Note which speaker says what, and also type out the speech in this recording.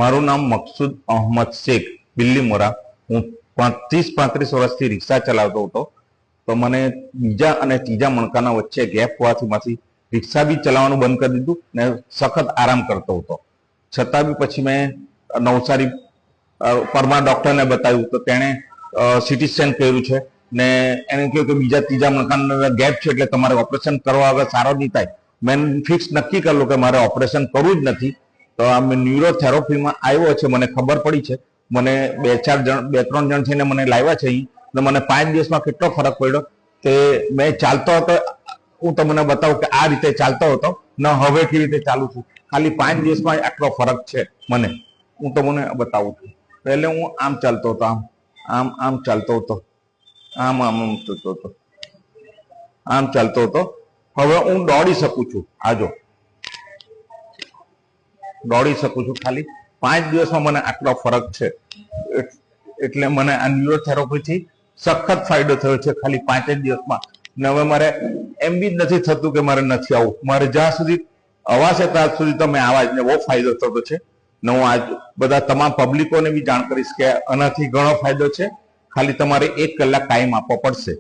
Speaker 1: મારું નામ મકસૂદ અહમદ શેખ બિલ્લીમોરા. હું 30-35 વર્ષથી રિક્ષા ચલાવતો હતો. તો મને બીજા અને ત્રીજા મણકાના વચ્ચે ગેપ હોવાથી રિક્ષા બી ચલાવવાનું બંધ કરી દીધું ને સખત આરામ કરતો હતો. છતાં બી પછી મેં નવસારી પરમાર ડોક્ટરને બતાવ્યું તો તેણે સીટી સ્કેન કર્યું છે ને એને કહ્યું કે બીજા ત્રીજા મણકાનો ગેપ છે એટલે તમારે ઓપરેશન કરવા વગર સારો નહીં થાય. મેં ફિક્સ નક્કી કરેલું કે મારે ઓપરેશન કરવું જ નથી. તો આ ન્યુરોથેરાપીમાં આવ્યો છે, મને ખબર પડી છે. મને 2-3 જણ થઈને મને લાવ્યા છે અહીં. મને 5 દિવસમાં કેટલો ફરક પડ્યો તે મેં ચાલતો હતો. હું તમને બતાવું કે આ રીતે ચાલતો હતો ન હવે કેવી રીતે ચાલુ છું. ખાલી 5 દિવસમાં આટલો ફરક છે મને. હું તમને બતાવું છું. પહેલે હું આમ ચાલતો હતો, આમ ચાલતો હતો, આમ ચાલતો હતો, આમ ચાલતો હતો. હવે હું દોડી શકું છું. આજો દોડી શકું છું. ખાલી 5 દિવસમાં મને આટલો ફરક છે. એટલે મને આ ન્યુરોથેરાપીથી સખત ફાયદો થયો છે ખાલી 5 જ દિવસમાં. ને હવે મારે એમ બી નથી થતું કે મારે નથી આવવું. મારે જ્યાં સુધી અવાજ છે ત્યાં સુધી તમે આવા જ ને બહુ ફાયદો થતો છે. ને હું આજ બધા તમામ પબ્લિકોને બી જાણ કરીશ કે આનાથી ઘણો ફાયદો છે. ખાલી તમારે 1 કલાક ટાઈમ આપવો પડશે.